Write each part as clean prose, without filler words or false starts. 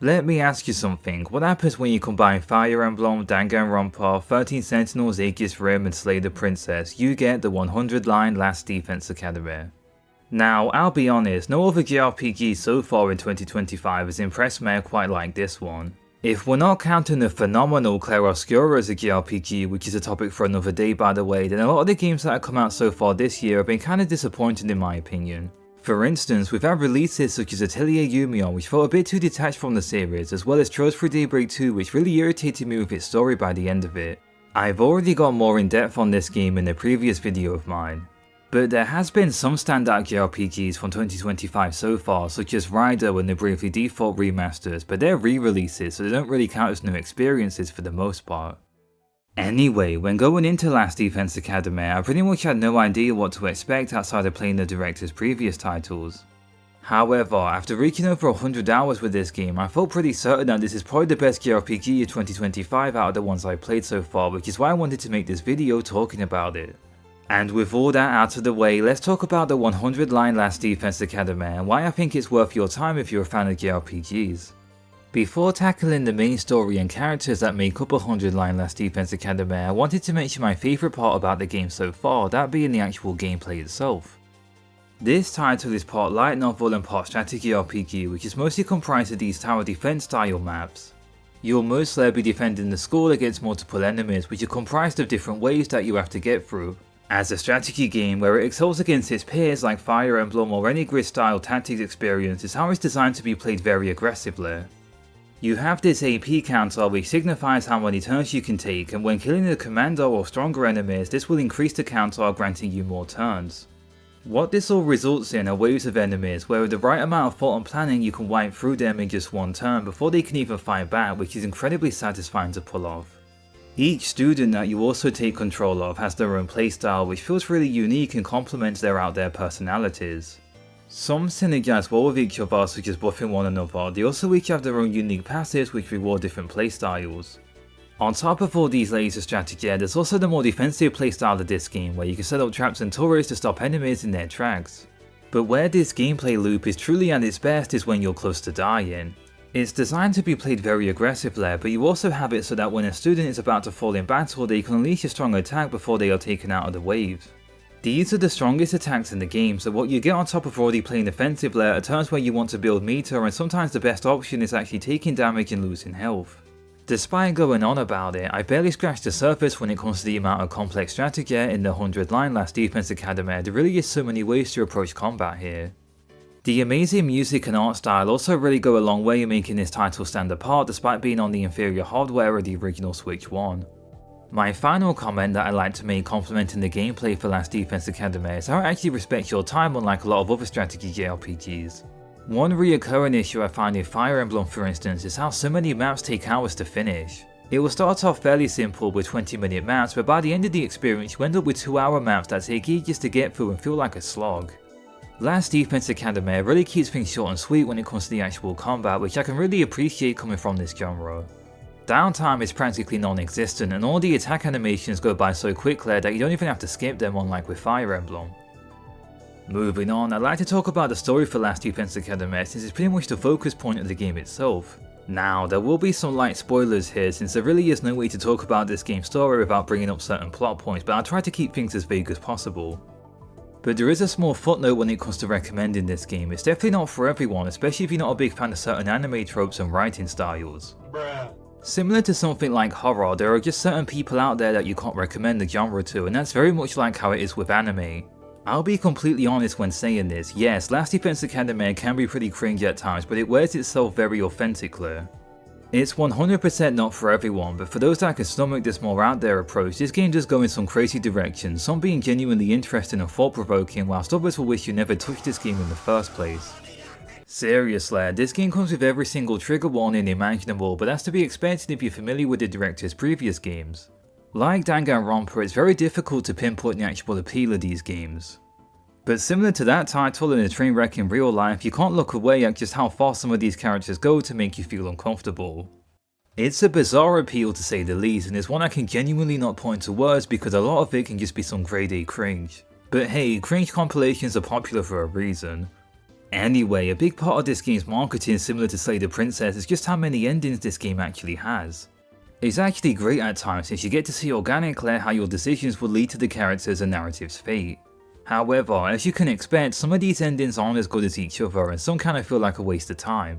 Let me ask you something, what happens when you combine Fire Emblem, Danganronpa, 13 Sentinels, Aegis Rim and Slay the Princess? You get the 100 line Last Defense Academy. Now, I'll be honest, no other JRPG so far in 2025 has impressed me quite like this one. If we're not counting the phenomenal Clair as a JRPG, which is a topic for another day by the way, then a lot of the games that have come out so far this year have been kinda disappointing in my opinion. For instance, we've had releases such as Atelier Yumion which felt a bit too detached from the series, as well as Trost for Daybreak 2 which really irritated me with its story by the end of it. I've already got more in depth on this game in a previous video of mine. But there has been some standout JRPGs from 2025 so far, such as Rider and the Bravely Default remasters, but they're re-releases so they don't really count as new experiences for the most part. Anyway, when going into Last Defense Academy, I pretty much had no idea what to expect outside of playing the director's previous titles. However, after reaching over 100 hours with this game, I felt pretty certain that this is probably the best JRPG of 2025 out of the ones I've played so far, which is why I wanted to make this video talking about it. And with all that out of the way, let's talk about the 100 line Last Defense Academy and why I think it's worth your time if you're a fan of JRPGs. Before tackling the main story and characters that make up 100 line Last Defense Academy, I wanted to mention my favourite part about the game so far, that being the actual gameplay itself. This title is part light novel and part strategy RPG, which is mostly comprised of these tower defense style maps. You'll mostly be defending the school against multiple enemies, which are comprised of different waves that you have to get through. As a strategy game where it excels against its peers like Fire Emblem or any grid style tactics experience, is how it's designed to be played very aggressively. You have this AP counter which signifies how many turns you can take, and when killing a commander or stronger enemies, this will increase the counter, granting you more turns. What this all results in are waves of enemies where with the right amount of thought and planning you can wipe through them in just one turn before they can even fight back, which is incredibly satisfying to pull off. Each student that you also take control of has their own playstyle which feels really unique and complements their out there personalities. Some synergize well with each other, such as buffing one another. They also each have their own unique passives which reward different playstyles. On top of all these layers of strategy, there's also the more defensive playstyle of this game where you can set up traps and turrets to stop enemies in their tracks. But where this gameplay loop is truly at its best is when you're close to dying. It's designed to be played very aggressively, but you also have it so that when a student is about to fall in battle, they can unleash a strong attack before they are taken out of the wave. These are the strongest attacks in the game, so what you get on top of already playing defensively are turns where you want to build meter, and sometimes the best option is actually taking damage and losing health. Despite going on about it, I barely scratched the surface when it comes to the amount of complex strategy in the 100 line Last Defense Academy. There really is so many ways to approach combat here. The amazing music and art style also really go a long way in making this title stand apart despite being on the inferior hardware of the original Switch 1. My final comment that I'd like to make complimenting the gameplay for Last Defense Academy is how it actually respects your time, unlike a lot of other strategy JRPGs. One reoccurring issue I find in Fire Emblem for instance is how so many maps take hours to finish. It will start off fairly simple with 20-minute maps, but by the end of the experience you end up with 2-hour maps that take ages to get through and feel like a slog. Last Defense Academy really keeps things short and sweet when it comes to the actual combat, which I can really appreciate coming from this genre. Downtime is practically non-existent, and all the attack animations go by so quickly that you don't even have to skip them, unlike with Fire Emblem. Moving on, I'd like to talk about the story for Last Defense Academy since it's pretty much the focus point of the game itself. Now, there will be some light spoilers here since there really is no way to talk about this game's story without bringing up certain plot points, but I'll try to keep things as vague as possible. But there is a small footnote when it comes to recommending this game. It's definitely not for everyone, especially if you're not a big fan of certain anime tropes and writing styles. Similar to something like horror, there are just certain people out there that you can't recommend the genre to, and that's very much like how it is with anime. I'll be completely honest when saying this, yes, Last Defense Academy can be pretty cringe at times, but it wears itself very authentically. It's 100% not for everyone, but for those that can stomach this more out there approach, this game does go in some crazy directions, some being genuinely interesting and thought provoking, whilst others will wish you never touched this game in the first place. Seriously, this game comes with every single trigger warning imaginable, but that's to be expected if you're familiar with the director's previous games. Like Danganronpa, it's very difficult to pinpoint the actual appeal of these games. But similar to that title and a train wreck in real life, you can't look away at just how far some of these characters go to make you feel uncomfortable. It's a bizarre appeal to say the least, and it's one I can genuinely not point to words because a lot of it can just be some grade A cringe. But hey, cringe compilations are popular for a reason. Anyway, a big part of this game's marketing, similar to Slay the Princess, is just how many endings this game actually has. It's actually great at times since you get to see organically how your decisions will lead to the characters and narrative's fate. However, as you can expect, some of these endings aren't as good as each other and some kind of feel like a waste of time.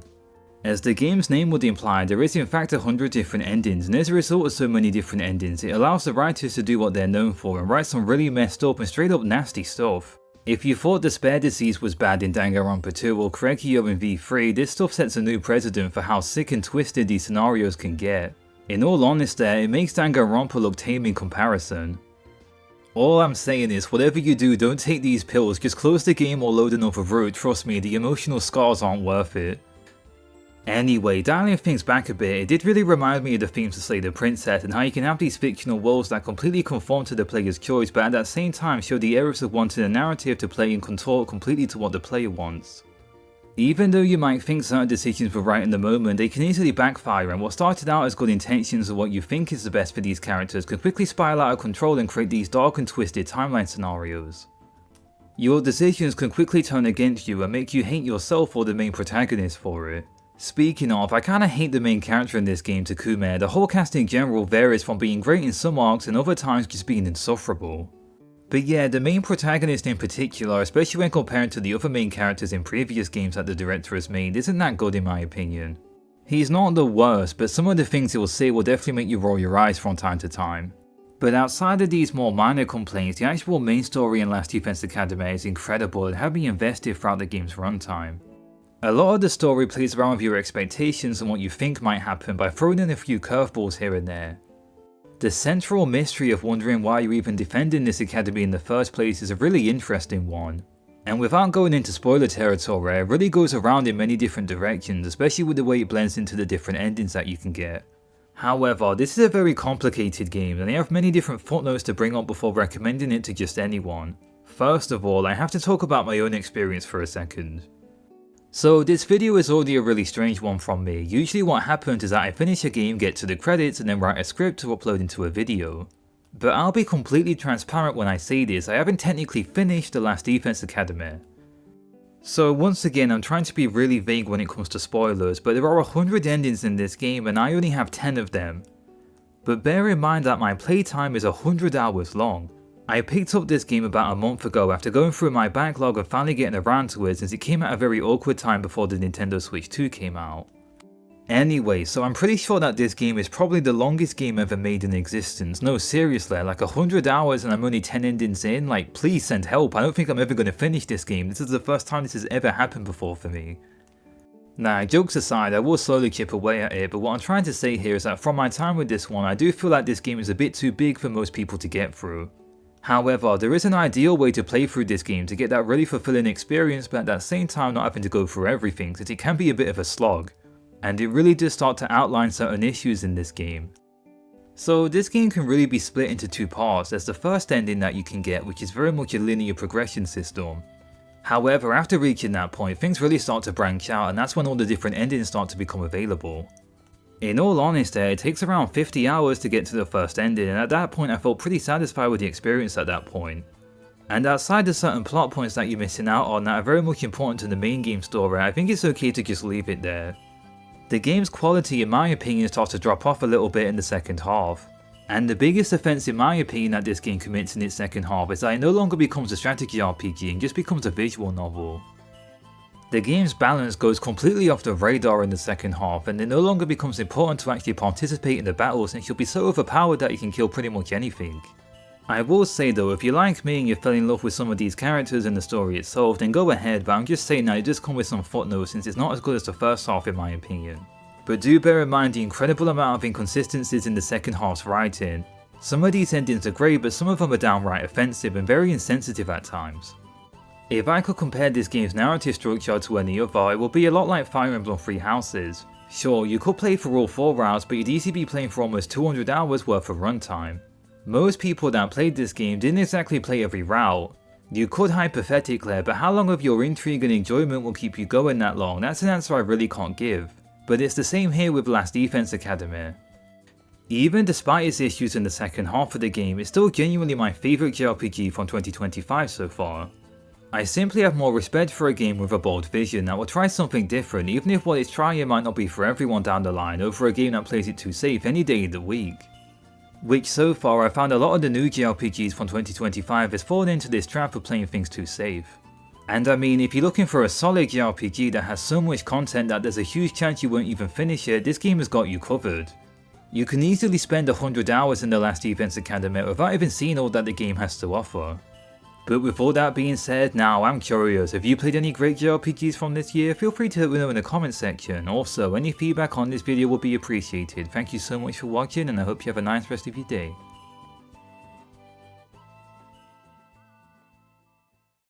As the game's name would imply, there is in fact 100 different endings, and as a result of so many different endings, it allows the writers to do what they're known for and write some really messed up and straight up nasty stuff. If you thought the Spare Disease was bad in Danganronpa 2 or Korekiyo in V3, this stuff sets a new precedent for how sick and twisted these scenarios can get. In all honesty, it makes Danganronpa look tame in comparison. All I'm saying is, whatever you do, don't take these pills, just close the game or load another route. Trust me, the emotional scars aren't worth it. Anyway, dialing things back a bit, it did really remind me of the themes of Slay the Princess and how you can have these fictional worlds that completely conform to the player's choice but at that same time show the errors of wanting a narrative to play and contort completely to what the player wants. Even though you might think certain decisions were right in the moment, they can easily backfire, and what started out as good intentions of what you think is the best for these characters can quickly spiral out of control and create these dark and twisted timeline scenarios. Your decisions can quickly turn against you and make you hate yourself or the main protagonist for it. Speaking of, I kinda hate the main character in this game, Takume. The whole cast in general varies from being great in some arcs and other times just being insufferable. But yeah, the main protagonist in particular, especially when compared to the other main characters in previous games that the director has made, isn't that good in my opinion. He's not the worst, but some of the things he will say will definitely make you roll your eyes from time to time. But outside of these more minor complaints, the actual main story in Last Defense Academy is incredible and had me invested throughout the game's runtime. A lot of the story plays around with your expectations and what you think might happen by throwing in a few curveballs here and there. The central mystery of wondering why you're even defending this academy in the first place is a really interesting one. And without going into spoiler territory, it really goes around in many different directions, especially with the way it blends into the different endings that you can get. However, this is a very complicated game and I have many different footnotes to bring up before recommending it to just anyone. First of all, I have to talk about my own experience for a second. So this video is already a really strange one from me. Usually what happens is that I finish a game, get to the credits and then write a script to upload into a video. But I'll be completely transparent when I say this, I haven't technically finished The Last Defense Academy. So once again, I'm trying to be really vague when it comes to spoilers, but there are 100 endings in this game and I only have 10 of them. But bear in mind that my playtime is 100 hours long. I picked up this game about a month ago after going through my backlog and finally getting around to it since it came at a very awkward time before the Nintendo Switch 2 came out. Anyway, so I'm pretty sure that this game is probably the longest game ever made in existence. No, seriously, like 100 hours and I'm only 10 endings in, like please send help, I don't think I'm ever going to finish this game. This is the first time this has ever happened before for me. Nah, jokes aside, I will slowly chip away at it, but what I'm trying to say here is that from my time with this one, I do feel like this game is a bit too big for most people to get through. However, there is an ideal way to play through this game to get that really fulfilling experience but at that same time not having to go through everything since it can be a bit of a slog. And it really does start to outline certain issues in this game. So this game can really be split into two parts. There's the first ending that you can get, which is very much a linear progression system. However, after reaching that point, things really start to branch out and that's when all the different endings start to become available. In all honesty, it takes around 50 hours to get to the first ending and at that point I felt pretty satisfied with the experience at that point. And outside of certain plot points that you're missing out on that are very much important to the main game story, I think it's okay to just leave it there. The game's quality in my opinion starts to drop off a little bit in the second half. And the biggest offense in my opinion that this game commits in its second half is that it no longer becomes a strategy RPG and just becomes a visual novel. The game's balance goes completely off the radar in the second half and it no longer becomes important to actually participate in the battle since you'll be so overpowered that you can kill pretty much anything. I will say though, if you're like me and you fell in love with some of these characters and the story itself, then go ahead, but I'm just saying that it does come with some footnotes since it's not as good as the first half in my opinion. But do bear in mind the incredible amount of inconsistencies in the second half's writing. Some of these endings are great, but some of them are downright offensive and very insensitive at times. If I could compare this game's narrative structure to any other, it would be a lot like Fire Emblem Three Houses. Sure, you could play for all 4 routes, but you'd easily be playing for almost 200 hours worth of runtime. Most people that played this game didn't exactly play every route. You could hypothetically, but how long of your intrigue and enjoyment will keep you going that long? That's an answer I really can't give. But it's the same here with Last Defense Academy. Even despite its issues in the second half of the game, it's still genuinely my favourite JRPG from 2025 so far. I simply have more respect for a game with a bold vision that will try something different, even if what it's trying might not be for everyone down the line, over a game that plays it too safe any day of the week. Which so far I found a lot of the new JRPGs from 2025 has fallen into this trap of playing things too safe. And I mean, if you're looking for a solid JRPG that has so much content that there's a huge chance you won't even finish it, this game has got you covered. You can easily spend 100 hours in the Last Defense Academy without even seeing all that the game has to offer. But with all that being said, now I'm curious, have you played any great JRPGs from this year? Feel free to let me know in the comment section. Also, any feedback on this video would be appreciated. Thank you so much for watching, and I hope you have a nice rest of your day.